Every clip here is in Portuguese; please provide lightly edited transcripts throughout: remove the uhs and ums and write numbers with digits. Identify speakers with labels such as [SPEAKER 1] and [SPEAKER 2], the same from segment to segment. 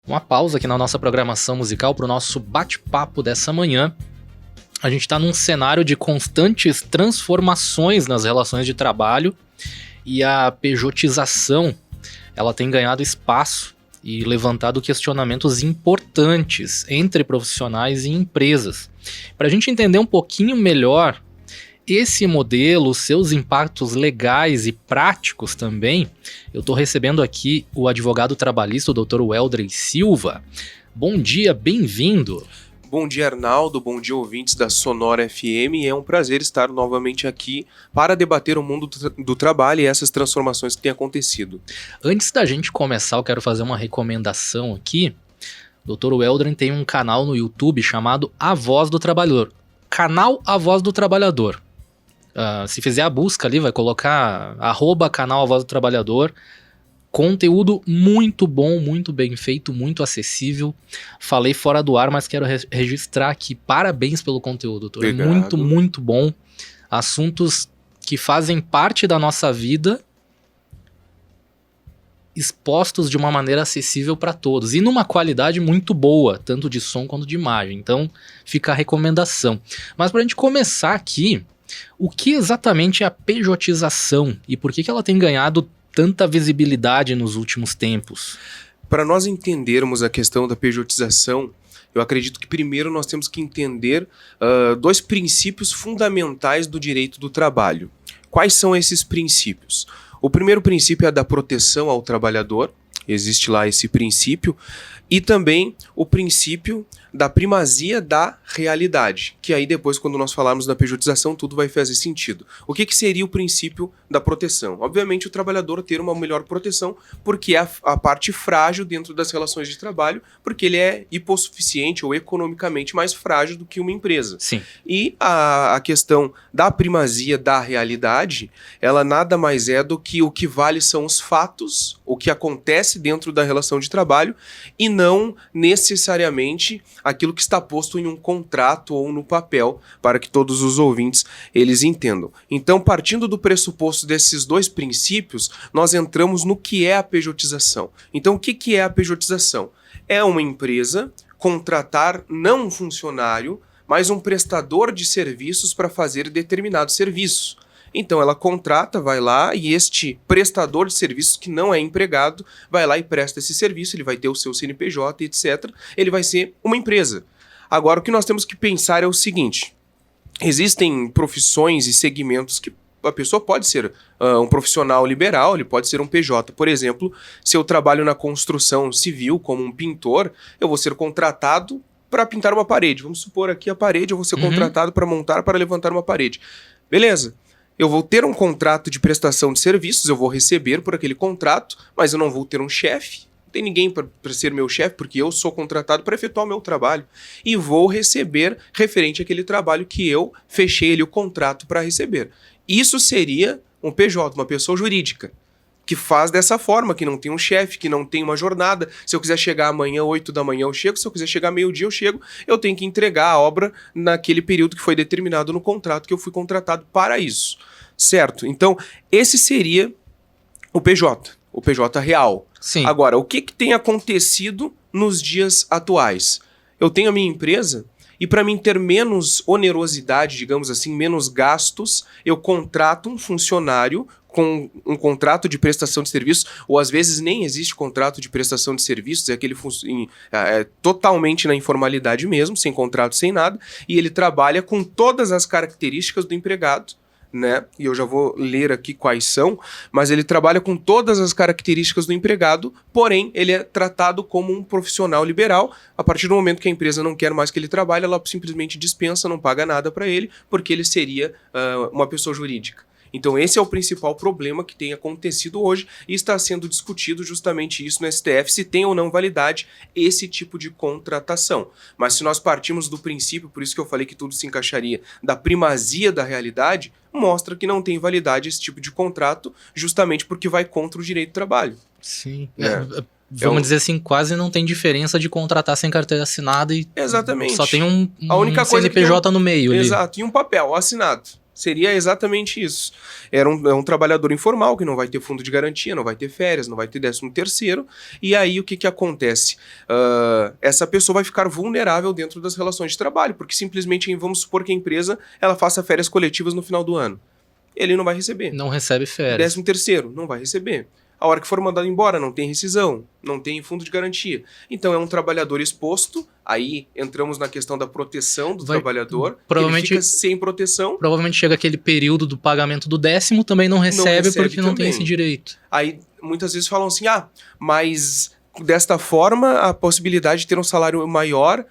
[SPEAKER 1] Uma pausa aqui na nossa programação musical para o nosso bate-papo dessa manhã. A gente está num cenário de constantes transformações nas relações de trabalho e a pejotização ela tem ganhado espaço e levantado questionamentos importantes entre profissionais e empresas. Para a gente entender um pouquinho melhor esse modelo, seus impactos legais e práticos também, eu estou recebendo aqui o advogado trabalhista, o Dr. Weldrey Silva. Bom dia, bem-vindo.
[SPEAKER 2] Bom dia, Arnaldo, bom dia, ouvintes da Sonora FM. É um prazer estar novamente aqui para debater o mundo do trabalho e essas transformações que têm acontecido.
[SPEAKER 1] Antes da gente começar, eu quero fazer uma recomendação aqui. O Dr. Weldrey tem um canal no YouTube chamado A Voz do Trabalhador. Canal A Voz do Trabalhador. Se fizer a busca ali, vai colocar @canal A Voz do Trabalhador. Conteúdo muito bom, muito bem feito, muito acessível. Falei fora do ar, mas quero registrar aqui. Parabéns pelo conteúdo, doutor. É muito, muito bom. Assuntos que fazem parte da nossa vida, expostos de uma maneira acessível para todos. E numa qualidade muito boa, tanto de som quanto de imagem. Então, fica a recomendação. Mas para a gente começar aqui, o que exatamente é a pejotização e por que ela tem ganhado tanta visibilidade nos últimos tempos?
[SPEAKER 2] Para nós entendermos a questão da pejotização, eu acredito que primeiro nós temos que entender dois princípios fundamentais do direito do trabalho. Quais são esses princípios? O primeiro princípio é a da proteção ao trabalhador, existe lá esse princípio, e também o princípio da primazia da realidade, que aí depois, quando nós falarmos da pejotização, tudo vai fazer sentido. O que seria o princípio da proteção? Obviamente, o trabalhador ter uma melhor proteção, porque é a parte frágil dentro das relações de trabalho, porque ele é hipossuficiente ou economicamente mais frágil do que uma empresa.
[SPEAKER 1] Sim.
[SPEAKER 2] E a questão da primazia da realidade, ela nada mais é do que o que vale são os fatos, o que acontece dentro da relação de trabalho, e não necessariamente aquilo que está posto em um contrato ou no papel, para que todos os ouvintes eles entendam. Então, partindo do pressuposto desses dois princípios, nós entramos no que é a pejotização. Então, o que é a pejotização? É uma empresa contratar não um funcionário, mas um prestador de serviços para fazer determinado serviço. Então ela contrata, vai lá e este prestador de serviços que não é empregado vai lá e presta esse serviço, ele vai ter o seu CNPJ, etc. Ele vai ser uma empresa. Agora o que nós temos que pensar é o seguinte, existem profissões e segmentos que a pessoa pode ser um profissional liberal, ele pode ser um PJ. Por exemplo, se eu trabalho na construção civil como um pintor, eu vou ser contratado para pintar uma parede. Vamos supor aqui a parede, eu vou ser contratado para montar, para levantar uma parede. Beleza. Eu vou ter um contrato de prestação de serviços, eu vou receber por aquele contrato, mas eu não vou ter um chefe. Não tem ninguém para ser meu chefe, porque eu sou contratado para efetuar o meu trabalho. E vou receber referente àquele trabalho que eu fechei ali o contrato para receber. Isso seria um PJ, uma pessoa jurídica, que faz dessa forma, que não tem um chefe, que não tem uma jornada. Se eu quiser chegar amanhã, 8 da manhã, eu chego. Se eu quiser chegar meio-dia, eu chego. Eu tenho que entregar a obra naquele período que foi determinado no contrato, que eu fui contratado para isso. Certo? Então, esse seria o PJ real.
[SPEAKER 1] Sim.
[SPEAKER 2] Agora, o que tem acontecido nos dias atuais? Eu tenho a minha empresa e para mim ter menos onerosidade, digamos assim, menos gastos, eu contrato um funcionário com um contrato de prestação de serviços, ou às vezes nem existe contrato de prestação de serviços, é aquele totalmente na informalidade mesmo, sem contrato, sem nada, e ele trabalha com todas as características do empregado, né? E eu já vou ler aqui quais são, mas ele trabalha com todas as características do empregado, porém ele é tratado como um profissional liberal. A partir do momento que a empresa não quer mais que ele trabalhe, ela simplesmente dispensa, não paga nada para ele, porque ele seria uma pessoa jurídica. Então esse é o principal problema que tem acontecido hoje e está sendo discutido justamente isso no STF, se tem ou não validade esse tipo de contratação. Mas se nós partimos do princípio, por isso que eu falei que tudo se encaixaria, da primazia da realidade, mostra que não tem validade esse tipo de contrato, justamente porque vai contra o direito do trabalho.
[SPEAKER 1] Sim. Vamos dizer assim, quase não tem diferença de contratar sem carteira assinada e
[SPEAKER 2] exatamente.
[SPEAKER 1] Só tem um
[SPEAKER 2] a única coisa
[SPEAKER 1] CNPJ no meio.
[SPEAKER 2] Exato, ali. E um papel assinado. Seria exatamente isso. É um trabalhador informal que não vai ter fundo de garantia, não vai ter férias, não vai ter 13º. E aí o que acontece? Essa pessoa vai ficar vulnerável dentro das relações de trabalho, porque simplesmente vamos supor que a empresa ela faça férias coletivas no final do ano. Ele não vai receber.
[SPEAKER 1] Não recebe férias.
[SPEAKER 2] 13º, não vai receber. A hora que for mandado embora, não tem rescisão, não tem fundo de garantia. Então é um trabalhador exposto, aí entramos na questão da proteção do trabalhador,
[SPEAKER 1] provavelmente,
[SPEAKER 2] ele fica sem proteção.
[SPEAKER 1] Provavelmente chega aquele período do pagamento do 10º, também não recebe porque não tem esse direito.
[SPEAKER 2] Aí muitas vezes falam assim, mas desta forma a possibilidade de ter um salário maior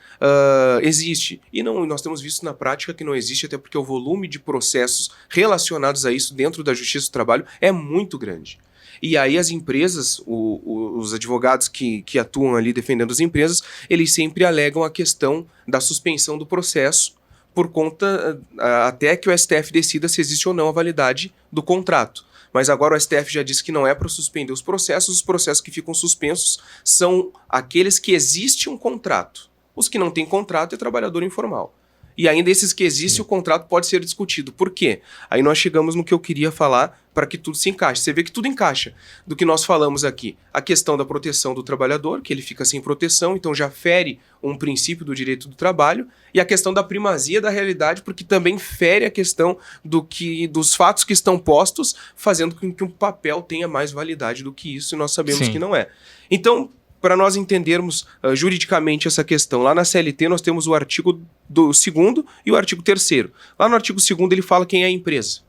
[SPEAKER 2] existe. E não, nós temos visto na prática que não existe, até porque o volume de processos relacionados a isso dentro da Justiça do Trabalho é muito grande. E aí as empresas, os advogados que atuam ali defendendo as empresas, eles sempre alegam a questão da suspensão do processo por conta até que o STF decida se existe ou não a validade do contrato. Mas agora o STF já disse que não é para suspender os processos que ficam suspensos são aqueles que existe um contrato. Os que não têm contrato é trabalhador informal. E ainda esses que existe, o contrato pode ser discutido. Por quê? Aí nós chegamos no que eu queria falar para que tudo se encaixe. Você vê que tudo encaixa do que nós falamos aqui. A questão da proteção do trabalhador, que ele fica sem proteção, então já fere um princípio do direito do trabalho. E a questão da primazia da realidade, porque também fere a questão dos fatos que estão postos, fazendo com que um papel tenha mais validade do que isso, e nós sabemos que não é. Então, para nós entendermos juridicamente essa questão, lá na CLT nós temos o artigo 2º e o artigo 3º. Lá no artigo 2º ele fala quem é a empresa.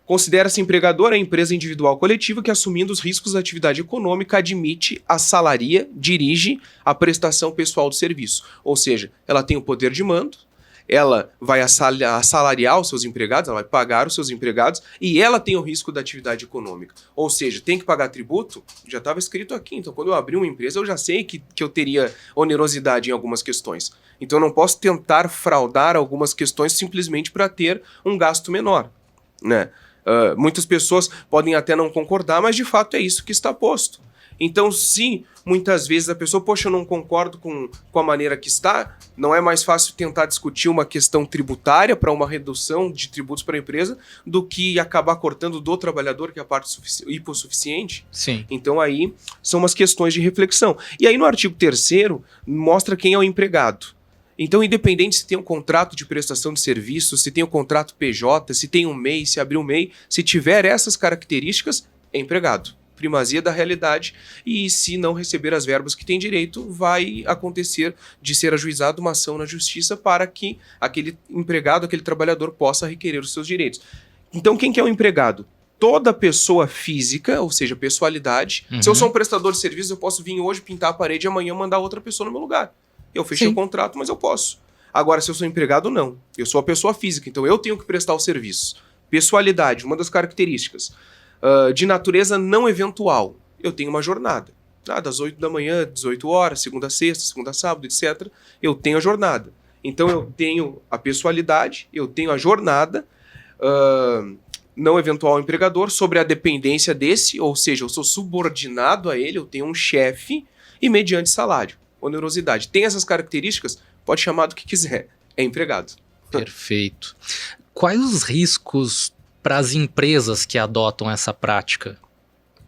[SPEAKER 2] Considera-se empregador a empresa individual coletiva que, assumindo os riscos da atividade econômica, admite, assalaria, dirige a prestação pessoal do serviço. Ou seja, ela tem o poder de mando, ela vai assalariar os seus empregados, ela vai pagar os seus empregados e ela tem o risco da atividade econômica. Ou seja, tem que pagar tributo? Já estava escrito aqui. Então, quando eu abrir uma empresa, eu já sei que eu teria onerosidade em algumas questões. Então, eu não posso tentar fraudar algumas questões simplesmente para ter um gasto menor, né? Muitas pessoas podem até não concordar, mas de fato é isso que está posto. Então, se muitas vezes a pessoa, poxa, eu não concordo com a maneira que está, não é mais fácil tentar discutir uma questão tributária para uma redução de tributos para a empresa do que acabar cortando do trabalhador, que é a parte hipossuficiente?
[SPEAKER 1] Sim.
[SPEAKER 2] Então, aí são umas questões de reflexão. E aí, no artigo 3º, mostra quem é o empregado. Então, independente se tem um contrato de prestação de serviço, se tem um contrato PJ, se tem um MEI, se abrir um MEI, se tiver essas características, é empregado. Primazia da realidade, e se não receber as verbas que tem direito, vai acontecer de ser ajuizada uma ação na justiça para que aquele empregado, aquele trabalhador possa requerer os seus direitos. Então, quem que é o empregado? Toda pessoa física, ou seja, pessoalidade. Se eu sou um prestador de serviço, eu posso vir hoje pintar a parede e amanhã mandar outra pessoa no meu lugar. Eu fechei o contrato, mas eu posso. Agora, se eu sou empregado, não. Eu sou a pessoa física, então eu tenho que prestar o serviço. Pessoalidade, uma das características. De natureza não eventual. Eu tenho uma jornada. Das 8 da manhã, 18 horas, segunda a sexta, segunda a sábado, etc. Eu tenho a jornada. Então eu tenho a pessoalidade, eu tenho a jornada não eventual ao empregador, sobre a dependência desse, ou seja, eu sou subordinado a ele, eu tenho um chefe e mediante salário, onerosidade. Tem essas características, pode chamar do que quiser, é empregado.
[SPEAKER 1] Perfeito. Quais os riscos para as empresas que adotam essa prática?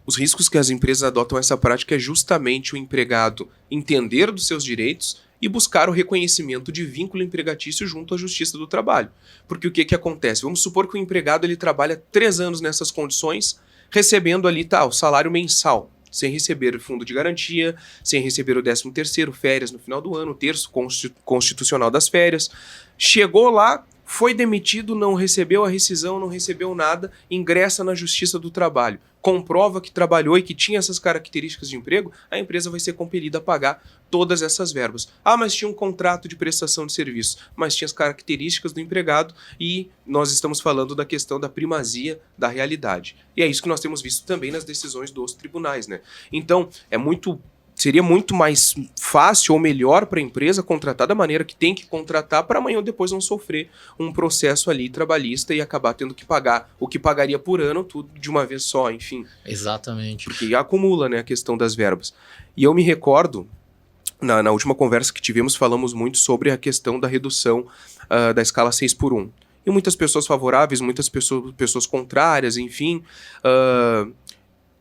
[SPEAKER 2] Os riscos que as empresas adotam essa prática é justamente o empregado entender dos seus direitos e buscar o reconhecimento de vínculo empregatício junto à Justiça do Trabalho. Porque o que acontece? Vamos supor que o empregado ele trabalha 3 anos nessas condições, recebendo ali o salário mensal, sem receber fundo de garantia, sem receber o 13º, férias no final do ano, o terço constitucional das férias. Chegou lá, foi demitido, não recebeu a rescisão, não recebeu nada, ingressa na Justiça do Trabalho, comprova que trabalhou e que tinha essas características de emprego, a empresa vai ser compelida a pagar todas essas verbas. Mas tinha um contrato de prestação de serviço, mas tinha as características do empregado e nós estamos falando da questão da primazia da realidade. E é isso que nós temos visto também nas decisões dos tribunais, né? Então, seria muito mais fácil ou melhor para a empresa contratar da maneira que tem que contratar para amanhã ou depois não sofrer um processo ali trabalhista e acabar tendo que pagar o que pagaria por ano, tudo de uma vez só, enfim.
[SPEAKER 1] Exatamente.
[SPEAKER 2] Porque acumula, né, a questão das verbas. E eu me recordo, na última conversa que tivemos, falamos muito sobre a questão da redução da escala 6x1. E muitas pessoas favoráveis, muitas pessoas contrárias, enfim.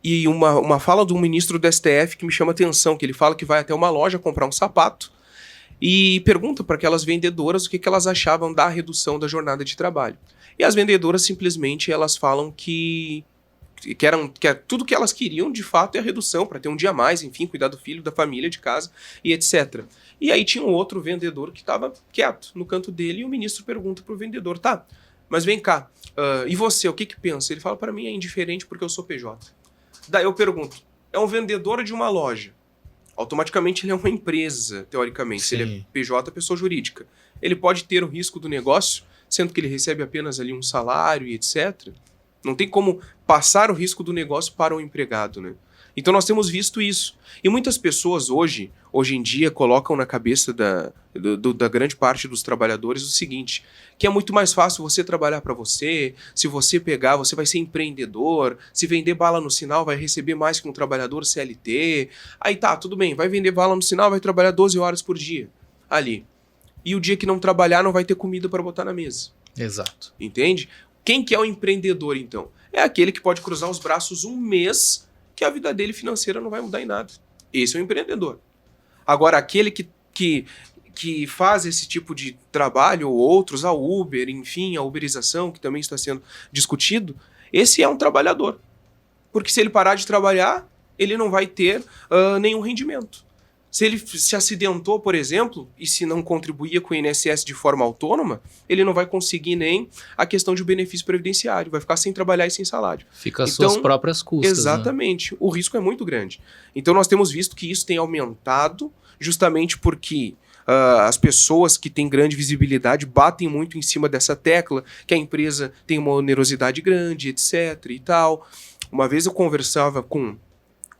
[SPEAKER 2] E uma fala do ministro do STF que me chama atenção, que ele fala que vai até uma loja comprar um sapato e pergunta para aquelas vendedoras o que elas achavam da redução da jornada de trabalho. E as vendedoras simplesmente elas falam que tudo que elas queriam de fato é a redução, para ter um dia a mais, enfim, cuidar do filho, da família, de casa e etc. E aí tinha um outro vendedor que estava quieto no canto dele e o ministro pergunta pro vendedor, tá, mas vem cá, e você, o que pensa? Ele fala, para mim é indiferente porque eu sou PJ. Daí eu pergunto, é um vendedor de uma loja, automaticamente ele é uma empresa, teoricamente. Se ele é PJ, pessoa jurídica. Ele pode ter o risco do negócio, sendo que ele recebe apenas ali um salário e etc. Não tem como passar o risco do negócio para o empregado, né? Então nós temos visto isso. E muitas pessoas hoje em dia, colocam na cabeça da grande parte dos trabalhadores o seguinte, que é muito mais fácil você trabalhar para você, se você pegar, você vai ser empreendedor, se vender bala no sinal, vai receber mais que um trabalhador CLT. Aí tá, tudo bem, vai vender bala no sinal, vai trabalhar 12 horas por dia ali. E o dia que não trabalhar, não vai ter comida para botar na mesa.
[SPEAKER 1] Exato.
[SPEAKER 2] Entende? Quem que é o empreendedor, então? É aquele que pode cruzar os braços um mês que a vida dele financeira não vai mudar em nada. Esse é o empreendedor. Agora, aquele que faz esse tipo de trabalho, ou outros, a Uber, enfim, a uberização, que também está sendo discutido, esse é um trabalhador. Porque se ele parar de trabalhar, ele não vai ter nenhum rendimento. Se ele se acidentou, por exemplo, e se não contribuía com o INSS de forma autônoma, ele não vai conseguir nem a questão de benefício previdenciário, vai ficar sem trabalhar e sem salário.
[SPEAKER 1] Fica às suas próprias custas.
[SPEAKER 2] Exatamente. Né? O risco é muito grande. Então nós temos visto que isso tem aumentado justamente porque as pessoas que têm grande visibilidade batem muito em cima dessa tecla, que a empresa tem uma onerosidade grande, etc. e tal. Uma vez eu conversava com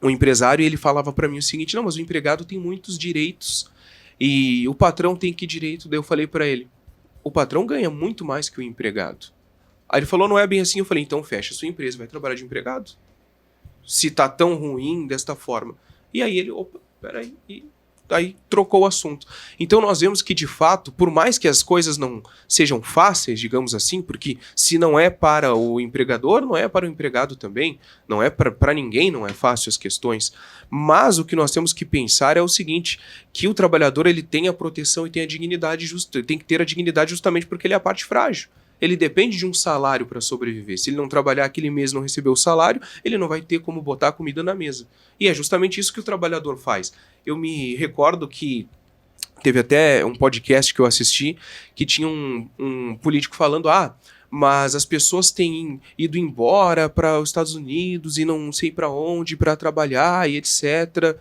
[SPEAKER 2] um empresário e ele falava para mim o seguinte, não, mas o empregado tem muitos direitos e o patrão tem que direito? Daí eu falei para ele, o patrão ganha muito mais que o empregado. Aí ele falou, não é bem assim. Eu falei, então fecha a sua empresa, vai trabalhar de empregado. Se tá tão ruim desta forma. E aí ele, opa, peraí, e aí trocou o assunto. Então nós vemos que, de fato, por mais que as coisas não sejam fáceis, digamos assim, porque se não é para o empregador, não é para o empregado também, não é para ninguém, não é fácil as questões, mas o que nós temos que pensar é o seguinte, que o trabalhador ele tem a proteção e tem a dignidade justa, ele tem que ter a dignidade justamente porque ele é a parte frágil. Ele depende de um salário para sobreviver. Se ele não trabalhar aquele mês e não receber o salário, ele não vai ter como botar a comida na mesa. E é justamente isso que o trabalhador faz. Eu me recordo que teve até um podcast que eu assisti que tinha um político falando, mas as pessoas têm ido embora para os Estados Unidos e não sei para onde para trabalhar e etc.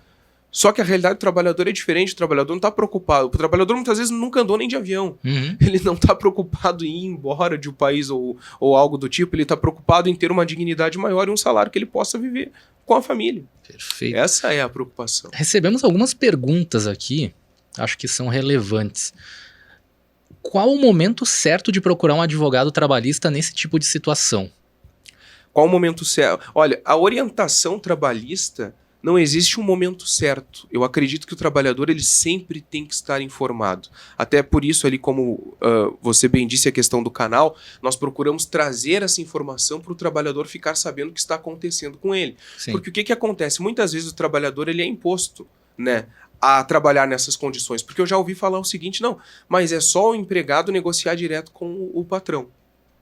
[SPEAKER 2] Só que a realidade do trabalhador é diferente, o trabalhador não está preocupado. O trabalhador muitas vezes nunca andou nem de avião. Uhum. Ele não está preocupado em ir embora de um país ou algo do tipo, ele está preocupado em ter uma dignidade maior e um salário que ele possa viver com a família.
[SPEAKER 1] Perfeito.
[SPEAKER 2] Essa é a preocupação.
[SPEAKER 1] Recebemos algumas perguntas aqui, acho que são relevantes. Qual o momento certo de procurar um advogado trabalhista nesse tipo de situação?
[SPEAKER 2] Qual o momento certo? Olha, a orientação trabalhista... Não existe um momento certo. Eu acredito que o trabalhador ele sempre tem que estar informado. Até por isso, ali, como você bem disse, a questão do canal, nós procuramos trazer essa informação para o trabalhador ficar sabendo o que está acontecendo com ele. Sim. Porque o que acontece? Muitas vezes o trabalhador ele é imposto, né, a trabalhar nessas condições. Porque eu já ouvi falar o seguinte, não, mas é só o empregado negociar direto com o patrão.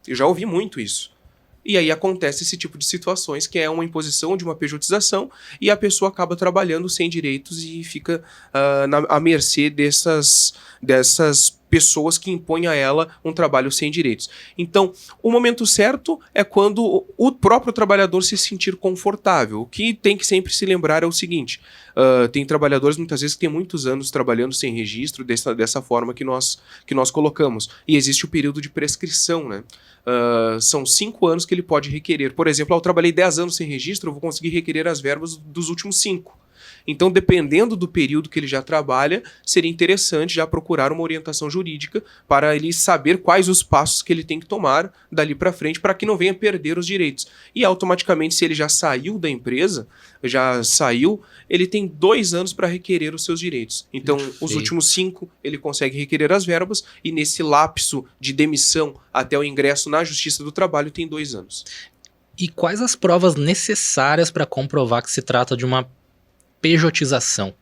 [SPEAKER 2] Eu já ouvi muito isso. E aí acontece esse tipo de situações, que é uma imposição de uma pejotização e a pessoa acaba trabalhando sem direitos e fica à mercê dessas pessoas que impõem a ela um trabalho sem direitos. Então, o momento certo é quando o próprio trabalhador se sentir confortável. O que tem que sempre se lembrar é o seguinte, tem trabalhadores muitas vezes que têm muitos anos trabalhando sem registro dessa forma que nós colocamos. E existe o período de prescrição, né? São 5 anos que ele pode requerer. Por exemplo, eu trabalhei 10 anos sem registro, eu vou conseguir requerer as verbas dos últimos 5. Então, dependendo do período que ele já trabalha, seria interessante já procurar uma orientação jurídica para ele saber quais os passos que ele tem que tomar dali para frente para que não venha perder os direitos. E automaticamente, se ele já saiu da empresa, ele tem 2 anos para requerer os seus direitos. Então, os últimos 5, ele consegue requerer as verbas e nesse lapso de demissão até o ingresso na Justiça do Trabalho tem 2 anos.
[SPEAKER 1] E quais as provas necessárias para comprovar que se trata de uma pejotização?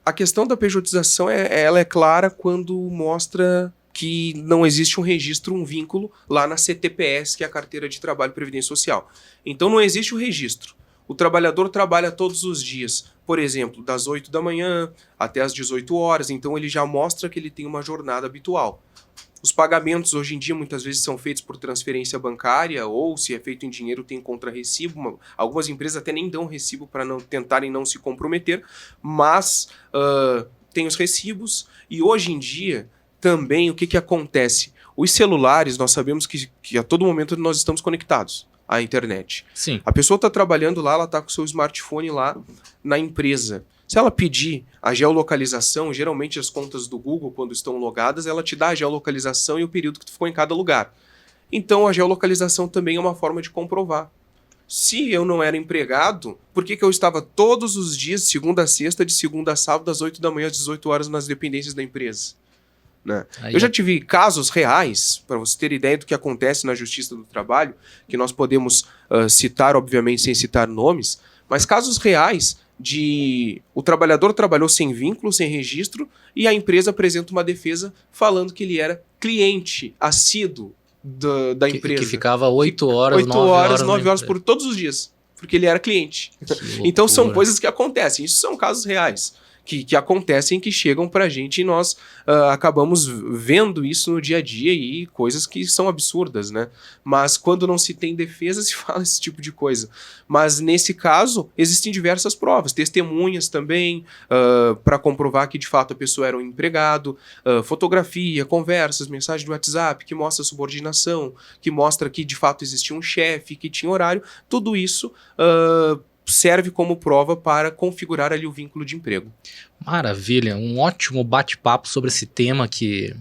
[SPEAKER 2] A questão da pejotização ela é clara quando mostra que não existe um registro, um vínculo lá na CTPS, que é a Carteira de Trabalho e Previdência Social. Então não existe o registro. O trabalhador trabalha todos os dias, por exemplo, das 8 da manhã até as 18 horas, então ele já mostra que ele tem uma jornada habitual. Os pagamentos hoje em dia muitas vezes são feitos por transferência bancária ou se é feito em dinheiro tem contra-recibo. Algumas empresas até nem dão recibo para tentarem não se comprometer, mas tem os recibos e hoje em dia também o que acontece? Os celulares, nós sabemos que a todo momento nós estamos conectados à internet.
[SPEAKER 1] Sim.
[SPEAKER 2] A pessoa está trabalhando lá, ela está com o seu smartphone lá na empresa. Se ela pedir a geolocalização, geralmente as contas do Google, quando estão logadas, ela te dá a geolocalização e o período que tu ficou em cada lugar. Então a geolocalização também é uma forma de comprovar. Se eu não era empregado, por que eu estava todos os dias, de segunda a sexta, de segunda a sábado, das 8 da manhã às 18 horas nas dependências da empresa? Né? Eu já tive casos reais, para você ter ideia do que acontece na Justiça do Trabalho, que nós podemos citar, obviamente, sem citar nomes, mas casos reais de o trabalhador trabalhou sem vínculo, sem registro, e a empresa apresenta uma defesa falando que ele era cliente assíduo da empresa.
[SPEAKER 1] Que ficava 8 horas,
[SPEAKER 2] 9 horas por todos os dias, porque ele era cliente. Então são coisas que acontecem, isso são casos reais. Que acontecem, que chegam pra gente e nós acabamos vendo isso no dia a dia e coisas que são absurdas, né? Mas quando não se tem defesa, se fala esse tipo de coisa. Mas nesse caso, existem diversas provas, testemunhas também, para comprovar que de fato a pessoa era um empregado, fotografia, conversas, mensagem do WhatsApp, que mostra subordinação, que mostra que de fato existia um chefe, que tinha horário, tudo isso serve como prova para configurar ali o vínculo de emprego.
[SPEAKER 1] Maravilha, um ótimo bate-papo sobre esse tema que,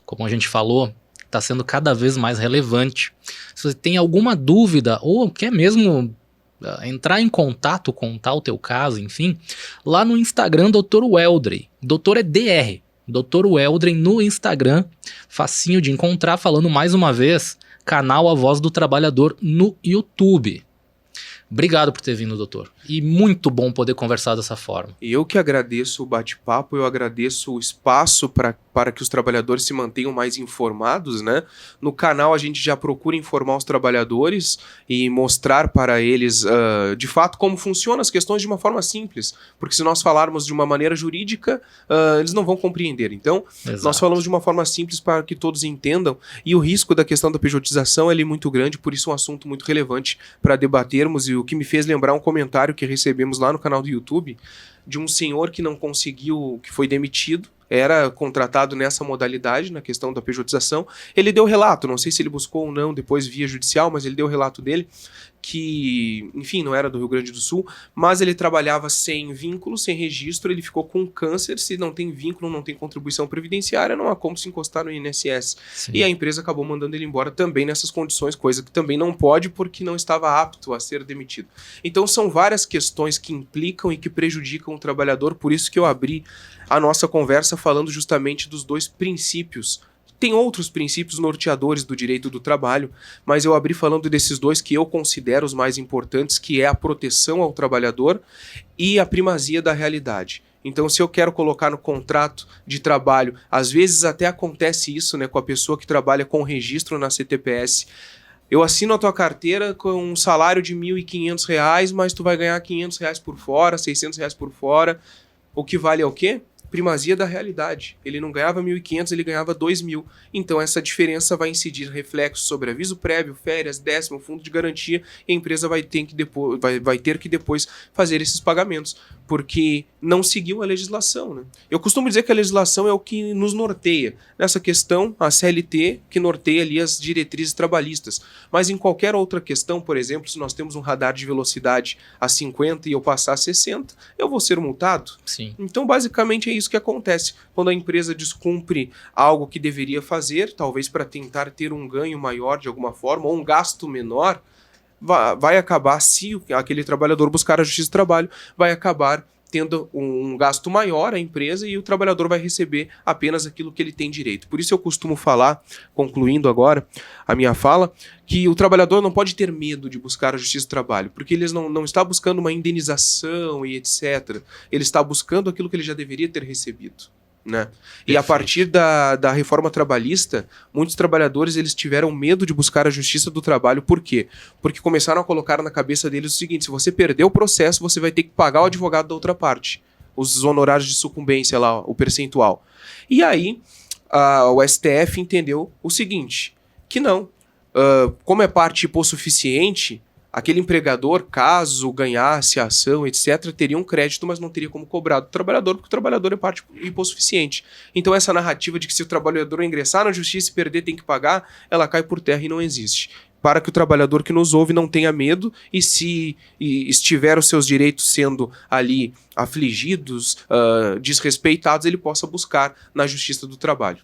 [SPEAKER 1] como a gente falou, está sendo cada vez mais relevante. Se você tem alguma dúvida ou quer mesmo entrar em contato, contar o teu caso, enfim, lá no Instagram, Dr. Weldrey. Doutor é DR. Dr. Weldrey no Instagram, facinho de encontrar, falando mais uma vez, canal A Voz do Trabalhador no YouTube. Obrigado por ter vindo, doutor. E muito bom poder conversar dessa forma.
[SPEAKER 2] Eu que agradeço o bate-papo, eu agradeço o espaço para que os trabalhadores se mantenham mais informados, né? No canal a gente já procura informar os trabalhadores e mostrar para eles, de fato, como funcionam as questões de uma forma simples. Porque se nós falarmos de uma maneira jurídica, eles não vão compreender. Então,
[SPEAKER 1] Exato.
[SPEAKER 2] Nós falamos de uma forma simples para que todos entendam. E o risco da questão da pejotização é muito grande, por isso é um assunto muito relevante para debatermos. E o que me fez lembrar um comentário que recebemos lá no canal do YouTube de um senhor que não conseguiu, que foi demitido, era contratado nessa modalidade, na questão da pejotização. Ele deu relato, não sei se ele buscou ou não depois via judicial, mas ele deu o relato dele, que, enfim, não era do Rio Grande do Sul, mas ele trabalhava sem vínculo, sem registro, ele ficou com câncer, se não tem vínculo, não tem contribuição previdenciária, não há como se encostar no INSS. Sim. E a empresa acabou mandando ele embora também nessas condições, coisa que também não pode porque não estava apto a ser demitido. Então são várias questões que implicam e que prejudicam o trabalhador, por isso que eu abri a nossa conversa falando justamente dos 2 princípios. Tem outros princípios norteadores do direito do trabalho, mas eu abri falando desses 2 que eu considero os mais importantes, que é a proteção ao trabalhador e a primazia da realidade. Então, se eu quero colocar no contrato de trabalho, às vezes até acontece isso, né, com a pessoa que trabalha com registro na CTPS. Eu assino a tua carteira com um salário de R$ 1.500, mas tu vai ganhar R$ 500 por fora, R$ 600 por fora. O que vale é o quê? Primazia da realidade. Ele não ganhava 1.500, ele ganhava 2.000. Então essa diferença vai incidir reflexos sobre aviso prévio, férias, décimo, fundo de garantia, e a empresa vai ter que depois fazer esses pagamentos. porque não seguiu a legislação, né? Eu costumo dizer que a legislação é o que nos norteia. Nessa questão, a CLT que norteia ali as diretrizes trabalhistas. Mas em qualquer outra questão, por exemplo, se nós temos um radar de velocidade a 50 e eu passar a 60, eu vou ser multado.
[SPEAKER 1] Sim.
[SPEAKER 2] Então, basicamente, é isso que acontece. Quando a empresa descumpre algo que deveria fazer, talvez para tentar ter um ganho maior de alguma forma, ou um gasto menor, vai acabar, se aquele trabalhador buscar a justiça do trabalho, vai acabar tendo um gasto maior a empresa e o trabalhador vai receber apenas aquilo que ele tem direito. Por isso eu costumo falar, concluindo agora a minha fala, que o trabalhador não pode ter medo de buscar a justiça do trabalho, porque ele não está buscando uma indenização e etc. Ele está buscando aquilo que ele já deveria ter recebido. Né? E a partir da reforma trabalhista, muitos trabalhadores eles tiveram medo de buscar a justiça do trabalho. Por quê? Porque começaram a colocar na cabeça deles o seguinte: se você perder o processo, você vai ter que pagar o advogado da outra parte, os honorários de sucumbência lá, o percentual. E aí o STF entendeu o seguinte, que não, como é parte hipossuficiente, aquele empregador, caso ganhasse a ação, etc., teria um crédito, mas não teria como cobrar do trabalhador, porque o trabalhador é parte hipossuficiente. Então essa narrativa de que se o trabalhador ingressar na justiça e perder tem que pagar, ela cai por terra e não existe. Para que o trabalhador que nos ouve não tenha medo e se estiver os seus direitos sendo ali afligidos, desrespeitados, ele possa buscar na justiça do trabalho.